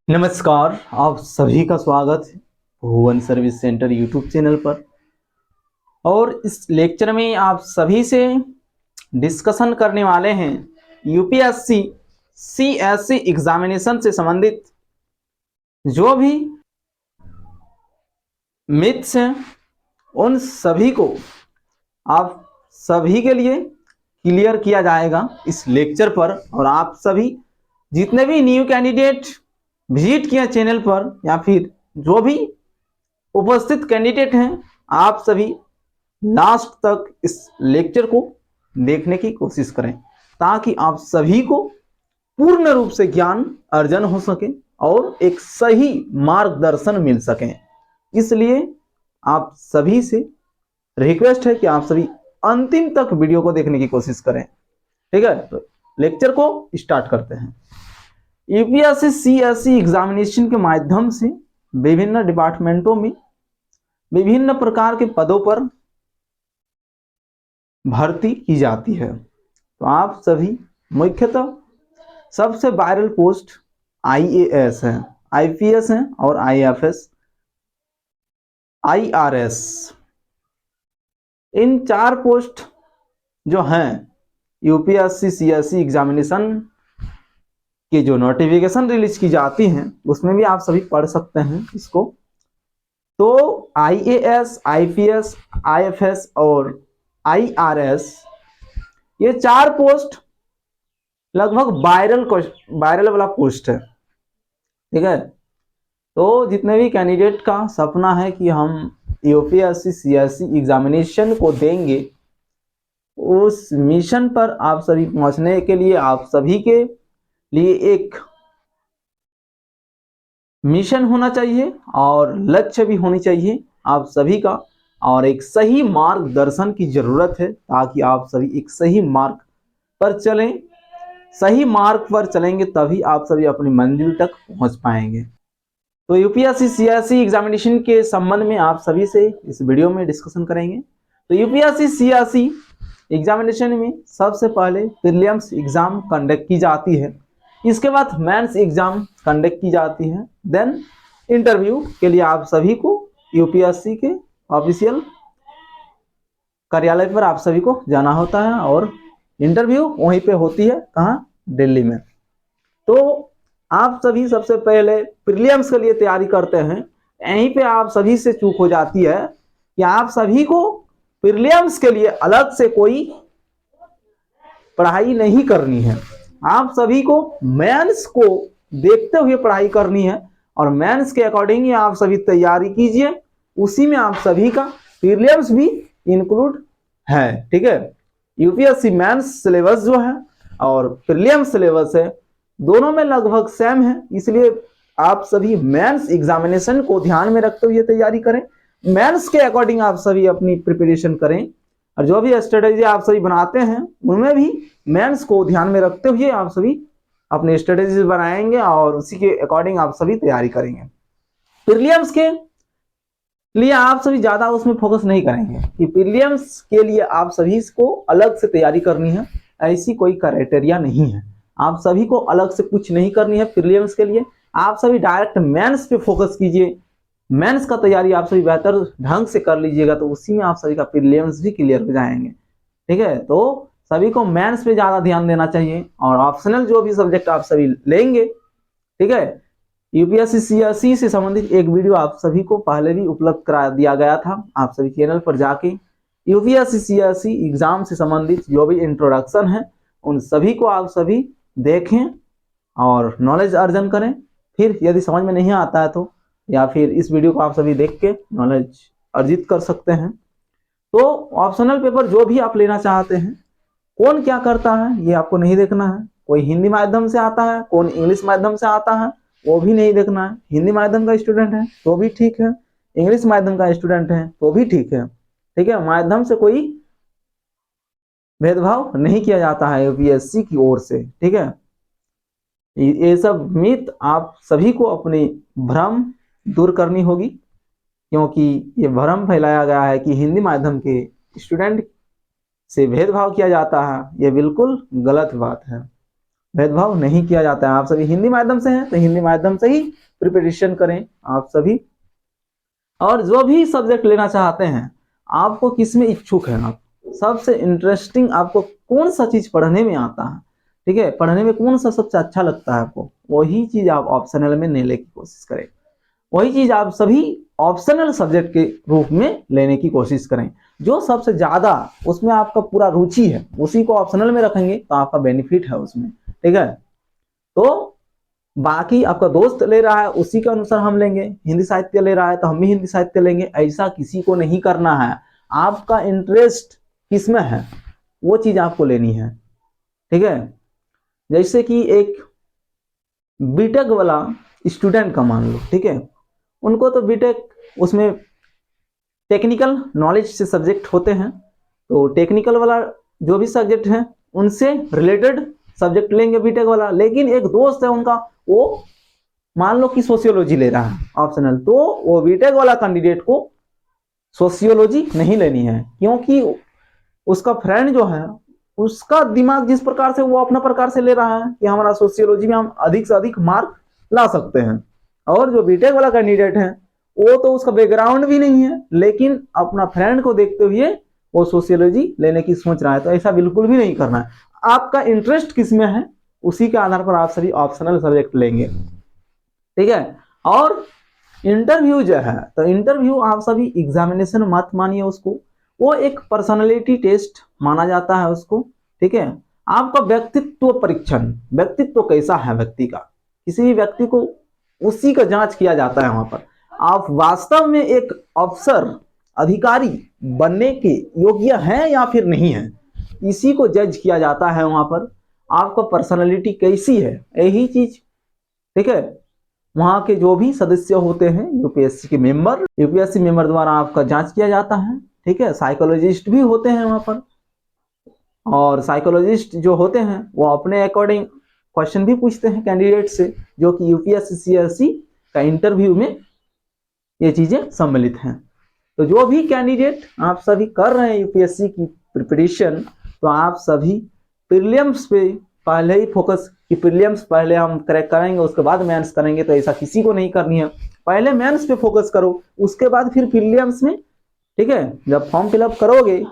नमस्कार। आप सभी का स्वागत है भुवन सर्विस सेंटर यूट्यूब चैनल पर। और इस लेक्चर में आप सभी से डिस्कशन करने वाले हैं यूपीएससी सीएससी एग्जामिनेशन से संबंधित जो भी मिथ्स हैं उन सभी को आप सभी के लिए क्लियर किया जाएगा इस लेक्चर पर। और आप सभी जितने भी न्यू कैंडिडेट विजिट किए चैनल पर या फिर जो भी उपस्थित कैंडिडेट हैं, आप सभी लास्ट तक इस लेक्चर को देखने की कोशिश करें ताकि आप सभी को पूर्ण रूप से ज्ञान अर्जन हो सके और एक सही मार्गदर्शन मिल सके। इसलिए आप सभी से रिक्वेस्ट है कि आप सभी अंतिम तक वीडियो को देखने की कोशिश करें। ठीक है, तो लेक्चर को स्टार्ट करते हैं। यूपीएससी सीएससी एग्जामिनेशन के माध्यम से विभिन्न डिपार्टमेंटों में विभिन्न प्रकार के पदों पर भर्ती की जाती है। तो आप सभी मुख्यतः सबसे वायरल पोस्ट आईएएस है, आईपीएस है और आईएफएस, आईआरएस। इन चार पोस्ट जो हैं यूपीएससी सीएससी एग्जामिनेशन की जो नोटिफिकेशन रिलीज की जाती हैं उसमें भी आप सभी पढ़ सकते हैं इसको। तो आईएएस, आईपीएस, आईएफएस और आईआरएस ये चार पोस्ट लगभग वायरल वाला पोस्ट है। ठीक है, तो जितने भी कैंडिडेट का सपना है कि हम यूपीएससी सीएससी एग्जामिनेशन को देंगे, उस मिशन पर आप सभी पहुंचने के लिए आप सभी के लिए एक मिशन होना चाहिए और लक्ष्य भी होनी चाहिए आप सभी का, और एक सही मार्गदर्शन की जरूरत है ताकि आप सभी एक सही मार्ग पर चलें। सही मार्ग पर चलेंगे तभी आप सभी अपनी मंजिल तक पहुंच पाएंगे। तो यूपीएससी सीएससी एग्जामिनेशन के संबंध में आप सभी से इस वीडियो में डिस्कशन करेंगे। तो यूपीएससी सीएससी एग्जामिनेशन में सबसे पहले प्रीलिम्स एग्जाम कंडक्ट की जाती है, इसके बाद मेंस एग्जाम कंडक्ट की जाती है, देन इंटरव्यू के लिए आप सभी को यूपीएससी के ऑफिशियल कार्यालय पर आप सभी को जाना होता है और इंटरव्यू वहीं पे होती है, कहाँ, दिल्ली में। तो आप सभी सबसे पहले प्रीलिम्स के लिए तैयारी करते हैं, यहीं पे आप सभी से चूक हो जाती है कि आप सभी को प्रीलिम्स के लिए अलग से कोई पढ़ाई नहीं करनी है। आप सभी को मेंस को देखते हुए पढ़ाई करनी है और मेंस के अकॉर्डिंग ही आप सभी तैयारी कीजिए, उसी में आप सभी का प्रीलिम्स भी इंक्लूड है। ठीक है, यूपीएससी मेंस सिलेबस जो है और प्रीलिम्स सिलेबस है दोनों में लगभग सेम है, इसलिए आप सभी मेंस एग्जामिनेशन को ध्यान में रखते हुए तैयारी करें। मेंस के अकॉर्डिंग आप सभी अपनी प्रिपरेशन करें और जो भी स्ट्रेटेजी आप सभी बनाते हैं उनमें भी मेंस को ध्यान में रखते हुए आप सभी अपने स्ट्रेटेजी बनाएंगे और उसी के अकॉर्डिंग आप सभी तैयारी करेंगे। प्रीलिम्स के लिए आप सभी ज्यादा उसमें फोकस नहीं करेंगे कि प्रीलिम्स के लिए आप सभी को अलग से तैयारी करनी है, ऐसी कोई क्राइटेरिया नहीं है। आप सभी को अलग से कुछ नहीं करनी है प्रीलिम्स के लिए, आप सभी डायरेक्ट मेंस पे फोकस कीजिए। मेंस का तैयारी आप सभी बेहतर ढंग से कर लीजिएगा तो उसी में आप सभी का प्रीलिम्स भी क्लियर हो जाएंगे। ठीक है, तो सभी को मेंस पे ज्यादा ध्यान देना चाहिए और ऑप्शनल जो भी सब्जेक्ट आप सभी लेंगे। ठीक है, यूपीएससी सीएससी से संबंधित एक वीडियो आप सभी को पहले भी उपलब्ध करा दिया गया था, आप सभी चैनल पर जाके यूपीएससी सीएससी एग्जाम से संबंधित जो भी इंट्रोडक्शन है उन सभी को आप सभी देखें और नॉलेज अर्जन करें। फिर यदि समझ में नहीं आता है तो या फिर इस वीडियो को आप सभी देख के नॉलेज अर्जित कर सकते हैं। तो ऑप्शनल पेपर जो भी आप लेना चाहते हैं, कौन क्या करता है ये आपको नहीं देखना है। कोई हिंदी माध्यम से आता है, कौन इंग्लिश माध्यम से आता है, वो भी नहीं देखना है। हिंदी माध्यम का स्टूडेंट है तो भी ठीक है, इंग्लिश माध्यम का स्टूडेंट है तो भी ठीक है। ठीक है, माध्यम से कोई भेदभाव नहीं किया जाता है यूपीएससी की ओर से। ठीक है, ये सब मिथ आप सभी को अपनी भ्रम दूर करनी होगी, क्योंकि ये भ्रम फैलाया गया है कि हिंदी माध्यम के स्टूडेंट से भेदभाव किया जाता है, ये बिल्कुल गलत बात है। भेदभाव नहीं किया जाता है। आप सभी हिंदी माध्यम से हैं तो हिंदी माध्यम से ही प्रिपरेशन करें आप सभी। और जो भी सब्जेक्ट लेना चाहते हैं, आपको किस में इच्छुक है, आप सबसे इंटरेस्टिंग आपको कौन सा चीज पढ़ने में आता है, ठीक है, पढ़ने में कौन सा सबसे अच्छा लगता है आपको, वही चीज आप ऑप्शनल में लेने की कोशिश करें। वही चीज आप सभी ऑप्शनल सब्जेक्ट के रूप में लेने की कोशिश करें। जो सबसे ज्यादा उसमें आपका पूरा रुचि है उसी को ऑप्शनल में रखेंगे तो आपका बेनिफिट है उसमें, ठीक है। तो बाकी आपका दोस्त ले रहा है उसी के अनुसार हम लेंगे, हिंदी साहित्य ले रहा है तो हम भी हिंदी साहित्य लेंगे, ऐसा किसी को नहीं करना है। आपका इंटरेस्ट किसमें है वो चीज आपको लेनी है, ठीक है। जैसे कि एक बीटेक वाला स्टूडेंट का मान लो, ठीक है, उनको तो बीटेक उसमें टेक्निकल नॉलेज से सब्जेक्ट होते हैं, तो टेक्निकल वाला जो भी सब्जेक्ट है उनसे रिलेटेड सब्जेक्ट लेंगे बीटेक वाला। लेकिन एक दोस्त है उनका, वो मान लो कि सोशियोलॉजी ले रहा है ऑप्शनल, तो वो बीटेक वाला कैंडिडेट को सोशियोलॉजी नहीं लेनी है, क्योंकि उसका फ्रेंड जो है उसका दिमाग जिस प्रकार से वो अपना प्रकार से ले रहा है कि हमारा सोशियोलॉजी में हम अधिक से अधिक मार्क ला सकते हैं, और जो बीटेक वाला कैंडिडेट है वो तो उसका बैकग्राउंड भी नहीं है, लेकिन अपना फ्रेंड को देखते हुए वो सोशियोलॉजी लेने की सोच रहा है। तो ऐसा बिल्कुल भी नहीं करना है। आपका इंटरेस्ट किस में है उसी के आधार पर आप सभी ऑप्शनल सब्जेक्ट लेंगे, ठीक है। और इंटरव्यू जो है, तो इंटरव्यू आप सभी एग्जामिनेशन मत मानिए उसको, वो एक पर्सनालिटी टेस्ट माना जाता है उसको, ठीक है। आपका व्यक्तित्व परीक्षण, व्यक्तित्व कैसा है व्यक्ति का, किसी भी व्यक्ति को उसी का जांच किया जाता है वहां पर। आप वास्तव में एक अफसर अधिकारी बनने के योग्य हैं या फिर नहीं है, इसी को जज किया जाता है वहां पर। आपका पर्सनालिटी कैसी है यही चीज, ठीक है। वहां के जो भी सदस्य होते हैं यूपीएससी के मेंबर, यूपीएससी मेंबर द्वारा आपका जांच किया जाता है, ठीक है। साइकोलॉजिस्ट भी होते हैं वहां पर, और साइकोलॉजिस्ट जो होते हैं वो अपने अकॉर्डिंग क्वेश्चन भी पूछते हैं कैंडिडेट से, जो कि यूपीएससी सीएससी का इंटरव्यू में ये चीजें सम्मिलित हैं। तो जो भी कैंडिडेट आप सभी कर रहे हैं यूपीएससी की प्रिपरेशन, तो आप सभी प्रीलिम्स पे पहले ही फोकस, कि प्रीलिम्स पहले हम क्रैक करेंगे उसके बाद मेंस करेंगे, तो ऐसा किसी को नहीं करनी है। पहले मेंस पे फोकस करो उसके बाद फिर प्रीलिम्स में, ठीक है। जब फॉर्म फिलअप करोगे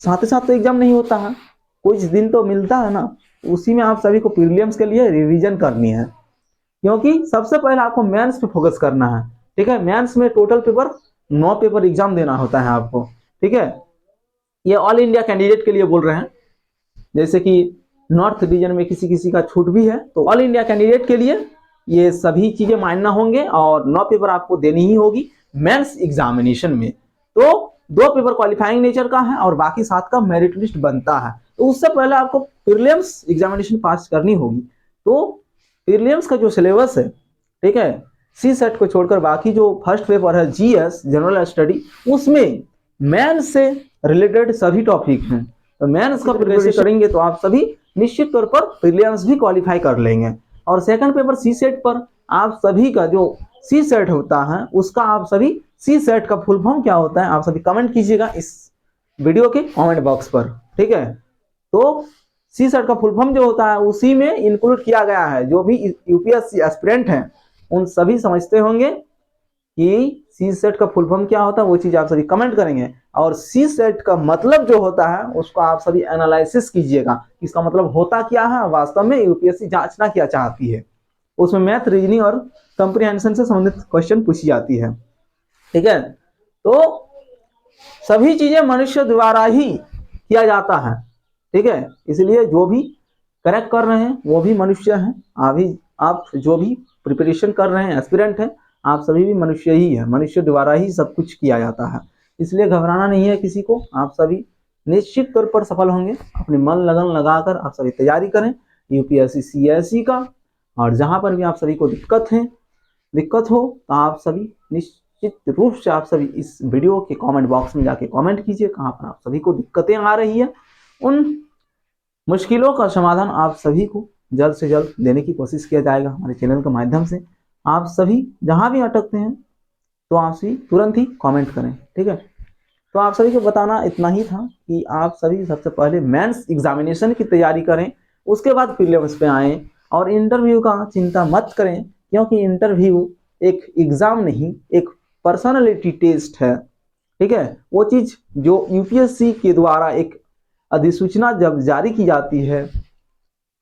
साथ ही साथ तो एग्जाम नहीं होता है, कुछ दिन तो मिलता है ना, उसी में आप सभी को प्रीलिम्स के लिए रिवीजन करनी है, क्योंकि सबसे पहले आपको मेंस पे फोकस करना है, ठीक है। मेंस में टोटल पेपर 9 पेपर एग्जाम देना होता है आपको, ठीक है। ये ऑल इंडिया कैंडिडेट के लिए बोल रहे हैं, जैसे कि नॉर्थ रीजन में किसी किसी का छूट भी है, तो ऑल इंडिया कैंडिडेट के लिए ये सभी चीजें मानना होंगे, और 9 पेपर आपको देनी ही होगी मेंस एग्जामिनेशन में। तो 2 पेपर क्वालिफाइंग नेचर का है और बाकी 7 का मेरिट लिस्ट बनता है, तो उससे पहले आपको प्रीलिम्स एग्जामिनेशन पास करनी होगी। तो प्रीलिम्स का जो सिलेबस है, ठीक है, सी सेट को छोड़कर बाकी जो फर्स्ट पेपर है जीएस जनरल स्टडी, उसमें मेंस से रिलेटेड सभी टॉपिक हैं। तो मेंस का प्रिपरेशन करेंगे तो आप सभी निश्चित तौर पर प्रीलिम्स भी क्वालिफाई कर लेंगे। और सेकंड पेपर सी सेट पर आप सभी का जो सी सेट होता है उसका आप सभी सी सेट का फुल फॉर्म क्या होता है आप सभी कमेंट कीजिएगा इस वीडियो के कमेंट बॉक्स पर, ठीक है। तो सी सेट का फुल फॉर्म जो होता है उसी में इंक्लूड किया गया है, जो भी यूपीएससी एस्पिरेंट हैं उन सभी समझते होंगे कि सी सेट का फुल फॉर्म क्या होता है, वो चीज आप सभी कमेंट करेंगे। और सी सेट का मतलब जो होता है उसको आप सभी एनालिसिस कीजिएगा, इसका मतलब होता क्या है, वास्तव में यूपीएससी जांचना क्या चाहती है। उसमें मैथ, रीजनिंग और कंप्रीहेंशन से संबंधित क्वेश्चन पूछी जाती है, ठीक है। तो सभी चीजें मनुष्य द्वारा ही किया जाता है, ठीक है। इसलिए जो भी करेक्ट कर रहे हैं वो भी मनुष्य हैं, अभी आप जो भी प्रिपरेशन कर रहे हैं एस्पिरेंट हैं, आप सभी भी मनुष्य ही है, मनुष्य द्वारा ही सब कुछ किया जाता है। इसलिए घबराना नहीं है किसी को, आप सभी निश्चित तौर पर सफल होंगे। अपनी मन लगन लगाकर आप सभी तैयारी करें यूपीएससी सीएससी का, और जहां पर भी आप सभी को दिक्कत हो तो आप सभी निश्चित रूप से आप सभी इस वीडियो के कमेंट बॉक्स में जाके कमेंट कीजिए कहाँ पर आप सभी को दिक्कतें आ रही है। उन मुश्किलों का समाधान आप सभी को जल्द से जल्द देने की कोशिश किया जाएगा हमारे चैनल के माध्यम से। आप सभी जहां भी अटकते हैं तो आप सभी तुरंत ही कमेंट करें, ठीक है। तो आप सभी को बताना इतना ही था कि आप सभी सबसे पहले मेंस एग्जामिनेशन की तैयारी करें, उसके बाद प्रीलिम्स पे आए। और इंटरव्यू का चिंता मत करें, क्योंकि इंटरव्यू एक एग्जाम नहीं, एक पर्सनालिटी टेस्ट है। ठीक है, वो चीज जो यूपीएससी के द्वारा एक अधिसूचना जब जारी की जाती है,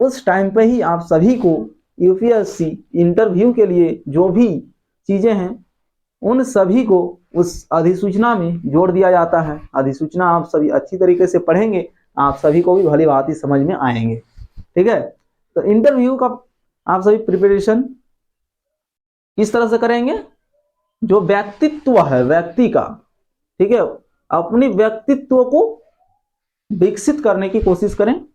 उस टाइम पे ही आप सभी को यूपीएससी इंटरव्यू के लिए जो भी चीजें हैं उन सभी को उस अधिसूचना में जोड़ दिया जाता है। अधिसूचना आप सभी अच्छी तरीके से पढ़ेंगे, आप सभी को भी भली भांति समझ में आएंगे। ठीक है, तो इंटरव्यू का आप सभी प्रिपरेशन किस तरह से करेंगे? जो व्यक्तित्व है व्यक्ति का, ठीक है, अपने व्यक्तित्व को विकसित करने की कोशिश करें,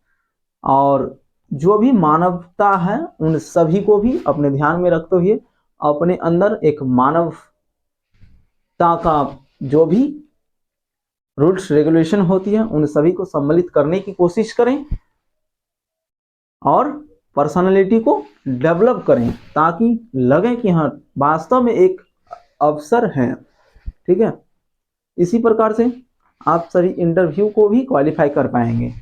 और जो भी मानवता है उन सभी को भी अपने ध्यान में रखते हुए अपने अंदर एक मानवता का जो भी रूल्स रेगुलेशन होती है उन सभी को सम्मिलित करने की कोशिश करें, और पर्सनालिटी को डेवलप करें, ताकि लगे कि हाँ वास्तव में एक अवसर है। ठीक है, इसी प्रकार से आप सभी इंटरव्यू को भी क्वालिफाई कर पाएंगे।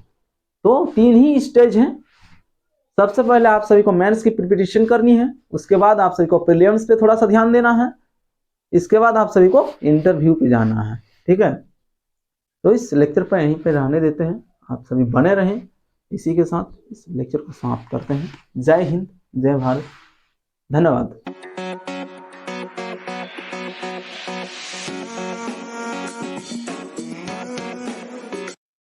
तो 3 ही स्टेज हैं। सबसे पहले आप सभी को मेंस की प्रिपरेशन करनी है, उसके बाद आप सभी को प्रीलिम्स पे थोड़ा सा ध्यान देना है, इसके बाद आप सभी को इंटरव्यू पे जाना है। ठीक है, तो इस लेक्चर पर यहीं पे रहने देते हैं, आप सभी बने रहें। इसी के साथ इस लेक्चर को समाप्त करते हैं। जय हिंद, जय भारत, धन्यवाद।